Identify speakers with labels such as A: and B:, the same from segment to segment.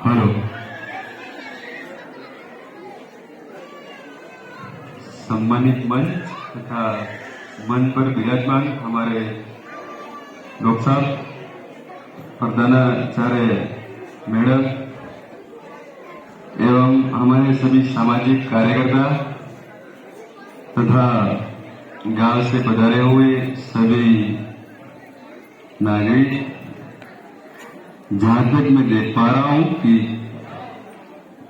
A: Hello, सम्मानित मंच तथा मंच पर विराजमान हमारे लोक साहब, प्रधानाचार्य मैडम एवं हमारे सभी सामाजिक कार्यकर्ता तथा गांव से पधारे हुए सभी नागरिक, जहां तक मैं देख पा रहा हूं कि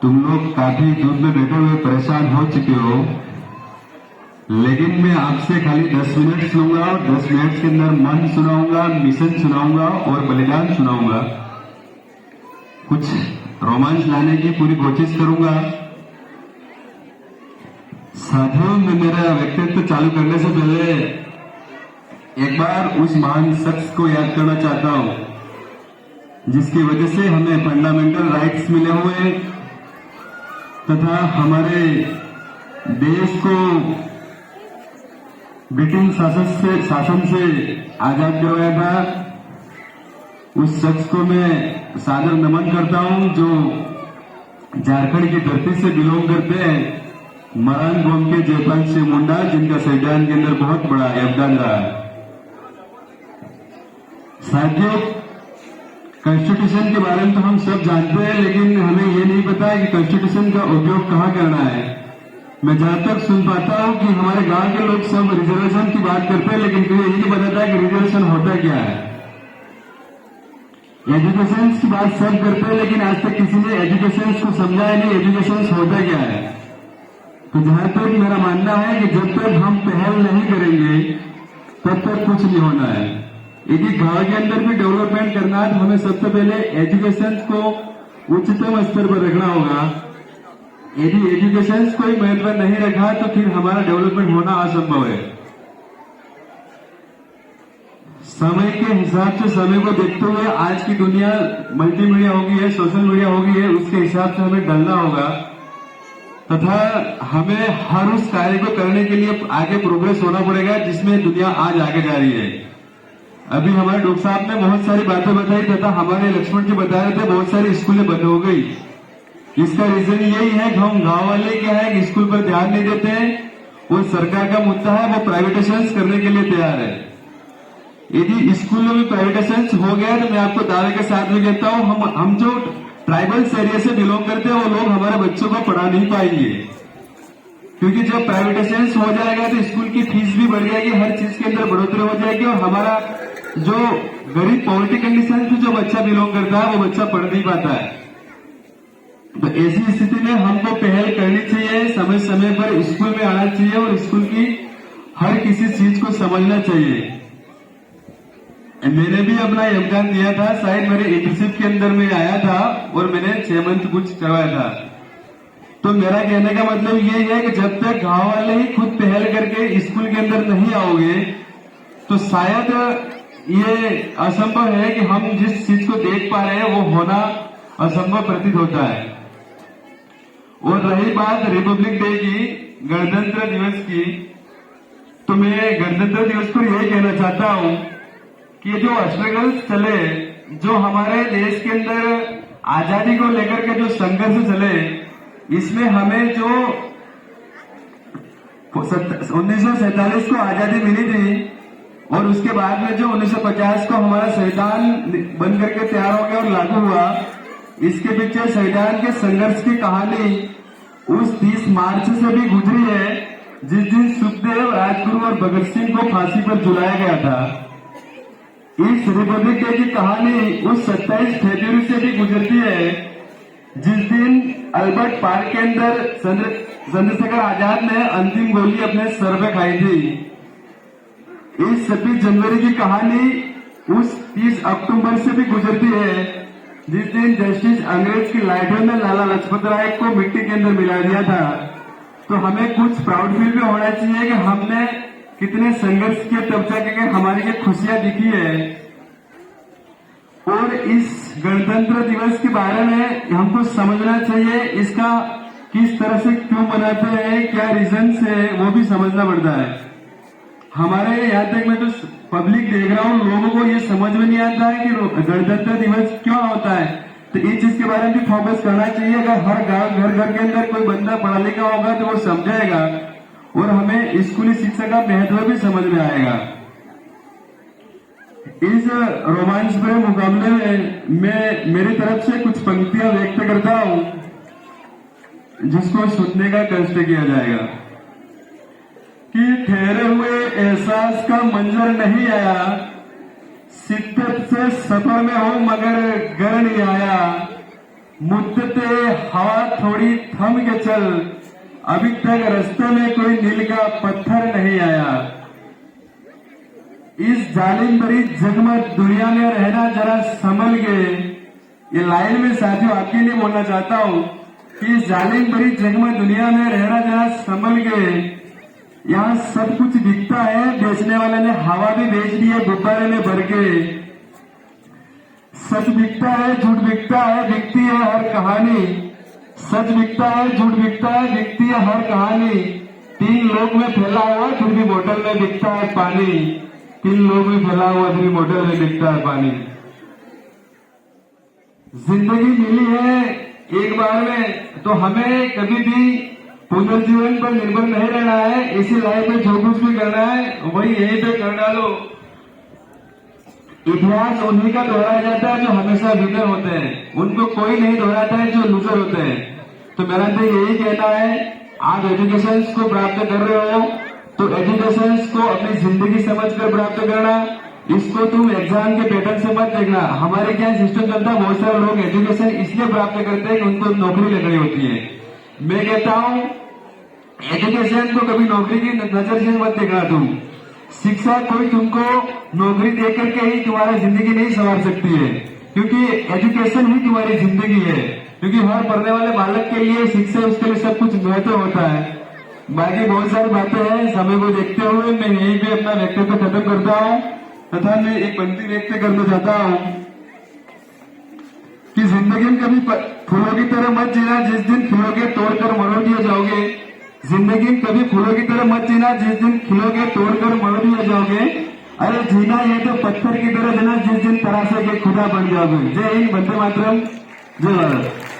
A: तुम लोग काफी धूप में बैठे हुए परेशान हो चुके हो, लेकिन मैं आपसे खाली 10 मिनट सुनूंगा और 10 मिनट के अंदर मन सुनाऊंगा, मिशन सुनाऊंगा और बलिदान सुनाऊंगा। कुछ रोमांच लाने की पूरी कोशिश करूंगा। साथियों, मैं मेरा व्यक्तित्व चालू करने से पहले एक बार उस महान शख्स को याद करना चाहता हूं जिसकी वजह से हमें फंडामेंटल राइट्स मिले हुए तथा हमारे देश को ब्रिटिश शासन से आजाद करवाया था। उस शख्स को मैं सादर नमन करता हूं जो झारखंड की धरती से बिलोंग करते हैं, मरान कौम के जयपाल सिंह मुंडा, जिनका संविधान के अंदर बहुत बड़ा योगदान रहा है। साथियों, कॉन्स्टिट्यूशन के बारे में तो हम सब जानते हैं, लेकिन हमें ये नहीं पता है कि कॉन्स्टिट्यूशन का उपयोग कहाँ करना है। मैं जहां तक सुन पाता हूं कि हमारे गांव के लोग सब रिजर्वेशन की बात करते हैं, लेकिन तुम्हें ये नहीं पता था कि रिजर्वेशन होता क्या है। एजुकेशन की बात सब करते हैं, लेकिन आज तक किसी ने एजुकेशन को समझाया नहीं, एजुकेशन होता क्या है। तो जहां तक मेरा मानना है कि जब तक हम पहल नहीं करेंगे तब तक कुछ नहीं होना है। यदि गांव के अंदर भी डेवलपमेंट करना है तो हमें सबसे पहले एजुकेशन को उच्चतम स्तर पर रखना होगा। यदि एजुकेशन को ही महत्व नहीं रखा तो फिर हमारा डेवलपमेंट होना असंभव है। समय के हिसाब से, समय को देखते हुए आज की दुनिया मल्टीमीडिया हो गई है, सोशल मीडिया हो गई है, उसके हिसाब से हमें ढलना होगा तथा हमें हर उस कार्य को करने के लिए आगे प्रोग्रेस होना पड़ेगा जिसमें दुनिया आज आगे जा रही है। अभी हमारे डॉक्टर साहब ने बहुत सारी बातें बताई तथा हमारे लक्ष्मण जी बता रहे थे बहुत सारी स्कूलें बंद हो गई। इसका रीजन यही है कि हम गांव वाले क्या है कि स्कूल पर ध्यान नहीं देते हैं और सरकार का मुद्दा है वो प्राइवेटाइजेशन करने के लिए तैयार है। यदि स्कूल में भी प्राइवेटाइजेशन हो गया तो मैं आपको दावे के साथ भी कहता हूं हम जो ट्राइबल्स एरिया से बिलोंग करते हैं वो लोग हमारे बच्चों को पढ़ा नहीं पाएंगे, क्योंकि जब प्राइवेटाइजेशन हो जाएगा तो स्कूल की फीस भी बढ़ जाएगी, हर चीज के अंदर बढ़ोतरी हो जाएगी और हमारा जो गरीब पॉवर्टी कंडीशन से जो बच्चा बिलोंग करता है वो बच्चा पढ़ नहीं पाता है। तो ऐसी स्थिति में हमको पहल करनी चाहिए, समय समय पर स्कूल में आना चाहिए और स्कूल की हर किसी चीज को समझना चाहिए। मैंने भी अपना योगदान दिया था, शायद मेरे इंटर्नशिप के अंदर में आया था और मैंने 6 मंथ कुछ करवाया था। तो मेरा कहने का मतलब ये है कि जब तक गांव वाले ही खुद पहल करके स्कूल के अंदर नहीं आओगे तो शायद ये असंभव है कि हम जिस चीज को देख पा रहे हैं वो होना असंभव प्रतीत होता है। और रही बात रिपब्लिक डे की, गणतंत्र दिवस की, तो मैं गणतंत्र दिवस पर यही कहना चाहता हूं कि जो स्ट्रगल्स चले, जो हमारे देश के अंदर आजादी को लेकर के जो संघर्ष चले, इसमें हमें जो 1947 को आजादी मिली थी और उसके बाद में जो 1950 को हमारा संविधान बन करके तैयार हो गया और लागू हुआ, इसके पीछे संविधान के संघर्ष की कहानी उस 30 मार्च से भी गुजरी है जिस दिन सुखदेव, राजगुरु और भगत सिंह को फांसी पर झुलाया गया था। इस रिपब्लिक डे की कहानी उस 27 फरवरी से भी गुजरती है जिस दिन अल्बर्ट पार्क के अंदर चंद्रशेखर आजाद ने अंतिम गोली अपने सर पे खाई थी। इस 26 जनवरी की कहानी उस 30 अक्टूबर से भी गुजरती है जिस दिन जस्टिस अंग्रेज की लाइटर ने लाला लाजपत राय को मिट्टी के अंदर मिला दिया था। तो हमें कुछ प्राउड फील भी होना चाहिए कि हमने कितने संघर्ष किए, तब जाके हमारी ये खुशियां दिखी है। और इस गणतंत्र दिवस के बारे में हमको समझना चाहिए, इसका किस तरह से क्यों मनाते हैं, क्या रीजन है, वो भी समझना पड़ता है। हमारे यहाँ तक मैं तो पब्लिक देख रहा हूँ, लोगों को ये समझ में नहीं आता है कि गणतंत्र दिवस क्यों होता है। तो इस चीज के बारे में भी फोकस करना चाहिए। अगर हर गांव घर घर के अंदर कोई बंदा पढ़ा लिखा होगा तो वो समझाएगा और हमें स्कूली शिक्षा का महत्व भी समझ में आएगा। इस रोमांच भरे मुकाबले में मैं मेरी तरफ से कुछ पंक्तियां व्यक्त करता हूं जिसको सुनने का कष्ट किया जाएगा कि ठहरे हुए एहसास का मंजर नहीं आया, शिद्दत से सफर में हो मगर घर नहीं आया, मुद्दते हवा थोड़ी थम के चल, अभी तक रास्ते में कोई नील का पत्थर नहीं आया। इस जालिम भरी जगमग दुनिया में रहना जरा संभल के, ये लाइन में साथियों आपके लिए बोलना चाहता हूं कि इस जालिम भरी जगमग दुनिया में रहना जरा संभल के। यहाँ सब कुछ बिकता है, बेचने वाले ने हवा भी बेच दी है गुब्बारे में भर के। सच बिकता है, झूठ बिकता है, बिकती है हर कहानी। सच बिकता है, झूठ बिकता है, बिकती है हर कहानी। 3 लोग में फैला हुआ फिर भी बोतल में बिकता है पानी। 3 लोग में फैला हुआ फिर भी बोतल में बिकता है पानी। जिंदगी मिली है एक बार में, तो हमें कभी भी पुनर्जीवन पर निर्भर नहीं रहना है। इसी लाइफ में जो कुछ भी करना है वही यहीं पे कर डालो। इतिहास उन्हीं का दोहराया जाता है जो हमेशा विनर होते हैं, उनको कोई नहीं दोहराता है जो लूजर होते हैं। तो मेरा तो यही कहना है, आप एजुकेशन को प्राप्त कर रहे हो तो एजुकेशन को अपनी जिंदगी समझकर प्राप्त करना। इसको तुम एग्जाम के पैटर्न से मत देखना। हमारे क्या सिस्टम चलता है, बहुत सारे लोग एजुकेशन इसलिए प्राप्त करते हैं कि उनको नौकरी लग रही होती है। मैं कहता हूं एजुकेशन को कभी नौकरी की नजर से मत देखना। तुम शिक्षा कोई तुमको नौकरी देकर के ही तुम्हारी जिंदगी नहीं संवार सकती है, क्योंकि एजुकेशन ही तुम्हारी जिंदगी है। क्योंकि हर पढ़ने वाले बालक के लिए शिक्षा, उसके लिए सब कुछ महत्व होता है। बाकी बहुत सारी बातें हैं, समय को देखते हुए मैं यहीं पे अपना व्यक्तित्व खत्म करता हूं तथा मैं एक पंक्ति व्यक्त करना चाहता हूं कि जिंदगी में कभी फूलों की तरह मत जीना जिस दिन खिलोगे तोड़कर मरोड़ दिए जाओगे। जिंदगी में कभी फूलों की तरह मत जीना जिस दिन खिलोगे तोड़कर मरोड़ दिए जाओगे। अरे जीना ये तो पत्थर की तरह जीना जिस दिन तराशे के खुदा बन जाओगे। जय हिंद, वंदे मातरम, जय भारत।